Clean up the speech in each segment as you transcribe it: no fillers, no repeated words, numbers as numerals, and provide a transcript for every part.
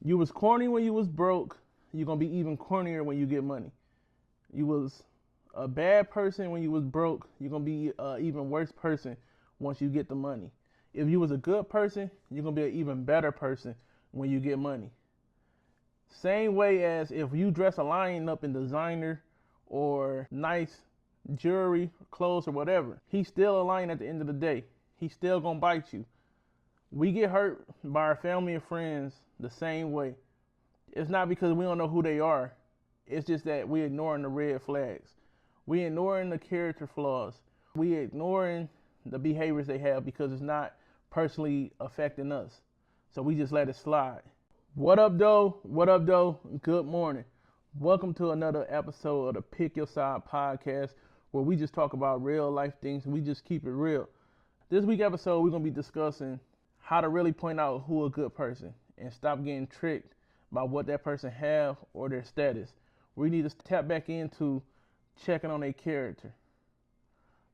You was corny when you was broke. You're gonna be even cornier when you get money. You was a bad person when you was broke. You're gonna be an even worse person once you get the money. If you was a good person, you're gonna be an even better person when you get money. Same way as if you dress a lion up in designer or nice jewelry, clothes, or whatever, he's still a lion at the end of the day. He's still gonna bite you. We get hurt by our family and friends the same way. It's not because we don't know who they are. It's just that we ignoring the red flags. We ignoring the character flaws. We ignoring the behaviors they have because it's not personally affecting us. So we just let it slide. What up, though? What up, though? Good morning. Welcome to another episode of the Pick Your Side podcast, where we just talk about real life things and we just keep it real. This week episode, we're going to be discussing how to really point out who a good person and stop getting tricked by what that person have or their status. We need to tap back into checking on their character.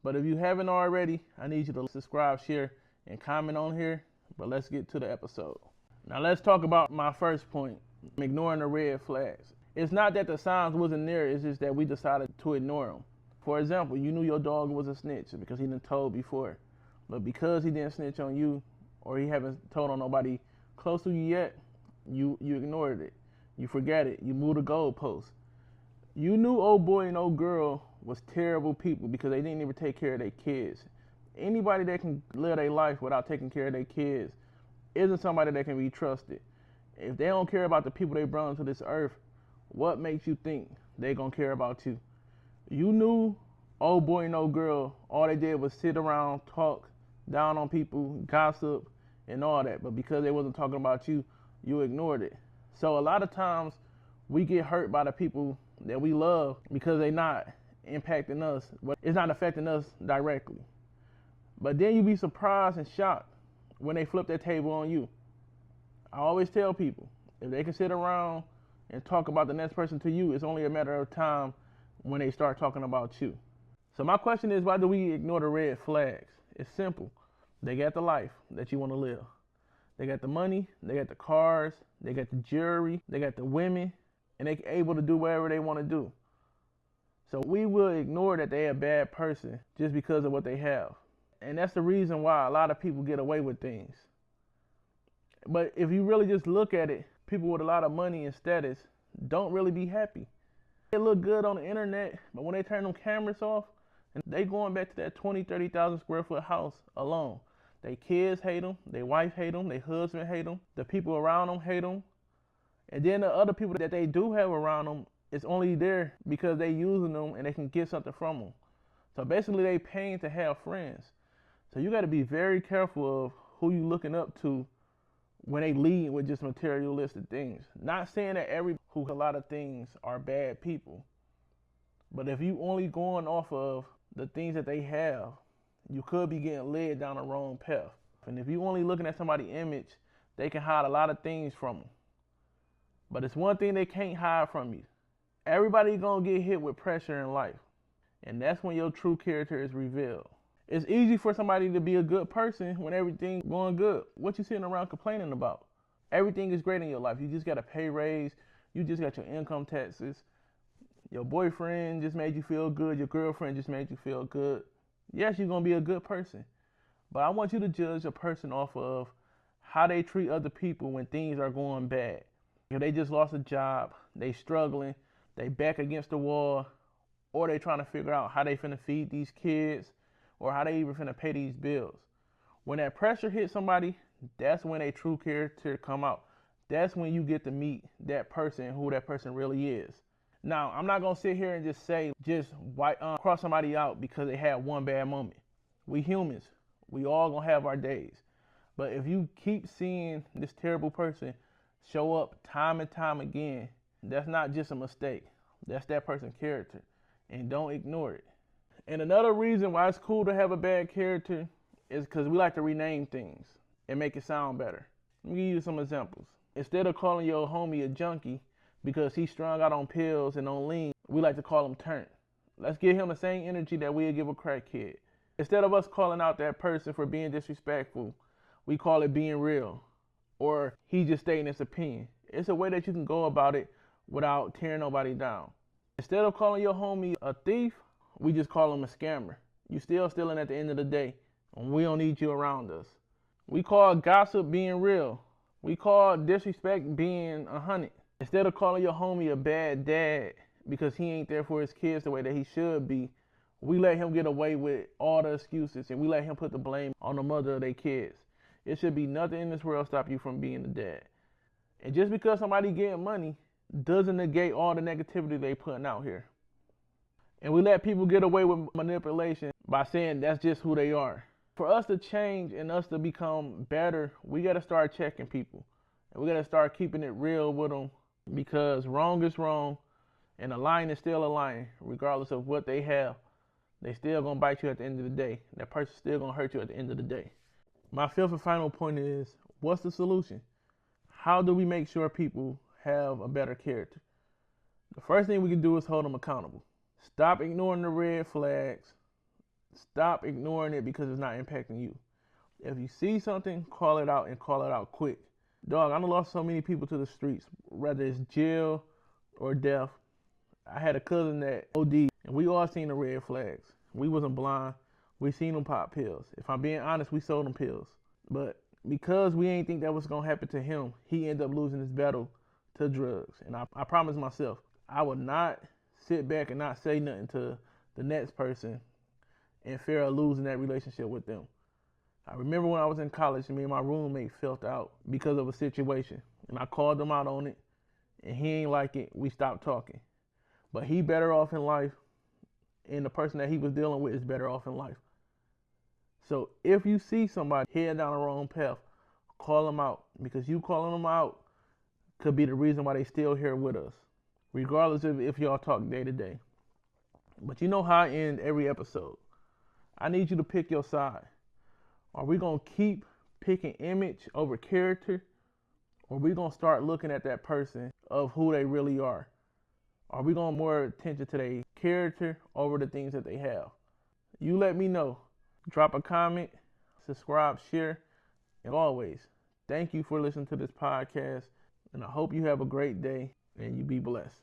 But if you haven't already, I need you to subscribe, share, and comment on here. But let's get to the episode. Now let's talk about my first point, ignoring the red flags. It's not that the signs wasn't there, it's just that we decided to ignore them. For example, you knew your dog was a snitch because he didn't told before. But because he didn't snitch on you, or he haven't told on nobody close to you yet, you ignored it. You forgot it. You moved the goalpost. You knew old boy and old girl was terrible people because they didn't even take care of their kids. Anybody that can live their life without taking care of their kids isn't somebody that can be trusted. If they don't care about the people they brought into this earth, what makes you think they gonna care about you? You knew old boy and old girl, all they did was sit around, talk down on people, gossip, and all that. But because they wasn't talking about you, you ignored it. So a lot of times we get hurt by the people that we love because they're not impacting us. It's not affecting us directly. But then you be surprised and shocked when they flip that table on you. I always tell people, if they can sit around and talk about the next person to you, it's only a matter of time when they start talking about you. So my question is, why do we ignore the red flags? It's simple. They got the life that you want to live. They got the money, they got the cars, they got the jewelry, they got the women, and they're able to do whatever they want to do. So we will ignore that they're a bad person just because of what they have. And that's the reason why a lot of people get away with things. But if you really just look at it, people with a lot of money and status don't really be happy. They look good on the internet, but when they turn them cameras off, and they going back to that 20, 30,000 square foot house alone. Their kids hate them, their wife hate them, their husband hate them, the people around them hate them. And then the other people that they do have around them, it's only there because they using them and they can get something from them. So basically they paying to have friends. So you got to be very careful of who you looking up to when they lead with just materialistic things. Not saying that every who a lot of things are bad people. But if you only going off of the things that they have, you could be getting led down the wrong path. And if you only looking at somebody's image, they can hide a lot of things from them. But it's one thing they can't hide from you. Everybody gonna get hit with pressure in life. And that's when your true character is revealed. It's easy for somebody to be a good person when everything's going good. What you sitting around complaining about? Everything is great in your life. You just got a pay raise. You just got your income taxes. Your boyfriend just made you feel good. Your girlfriend just made you feel good. Yes, you're going to be a good person. But I want you to judge a person off of how they treat other people when things are going bad. If they just lost a job, they struggling, they back against the wall, or they trying to figure out how they finna feed these kids, or how they even finna pay these bills. When that pressure hits somebody, that's when a true character come out. That's when you get to meet that person and who that person really is. Now, I'm not going to sit here and just say, cross somebody out because they had one bad moment. We humans. We all going to have our days. But if you keep seeing this terrible person show up time and time again, that's not just a mistake. That's that person's character. And don't ignore it. And another reason why it's cool to have a bad character is because we like to rename things and make it sound better. Let me give you some examples. Instead of calling your homie a junkie, because he's strung out on pills and on lean, we like to call him turnt. Let's give him the same energy that we'd give a crackhead. Instead of us calling out that person for being disrespectful, we call it being real. Or he just stating his opinion. It's a way that you can go about it without tearing nobody down. Instead of calling your homie a thief, we just call him a scammer. You still stealing at the end of the day, and we don't need you around us. We call gossip being real. We call disrespect being 100. Instead of calling your homie a bad dad because he ain't there for his kids the way that he should be, we let him get away with all the excuses and we let him put the blame on the mother of their kids. It should be nothing in this world stop you from being a dad. And just because somebody getting money doesn't negate all the negativity they putting out here. And we let people get away with manipulation by saying that's just who they are. For us to change and us to become better, we got to start checking people. And we got to start keeping it real with them, because wrong is wrong and a lion is still a lion. Regardless of what they have, they still going to bite you at the end of the day. That person's still going to hurt you at the end of the day. My fifth and final point is, what's the solution? How do we make sure people have a better character? The first thing we can do is hold them accountable. Stop ignoring the red flags. Stop ignoring it because it's not impacting you. If you see something, call it out and call it out quick. Dog, I done lost so many people to the streets, whether it's jail or death. I had a cousin that OD, and we all seen the red flags. We wasn't blind. We seen them pop pills. If I'm being honest, we sold them pills. But because we ain't think that was going to happen to him, he ended up losing his battle to drugs. And I promised myself, I would not sit back and not say nothing to the next person in fear of losing that relationship with them. I remember when I was in college and me and my roommate felt out because of a situation. And I called him out on it, and he ain't like it. We stopped talking. But he better off in life, and the person that he was dealing with is better off in life. So if you see somebody heading down the wrong path, call them out, because you calling them out could be the reason why they still here with us, regardless of if y'all talk day to day. But you know how I end every episode. I need you to pick your side. Are we going to keep picking image over character? Or are we going to start looking at that person of who they really are? Are we going to more attention to their character over the things that they have? You let me know. Drop a comment, subscribe, share, and always, thank you for listening to this podcast. And I hope you have a great day and you be blessed.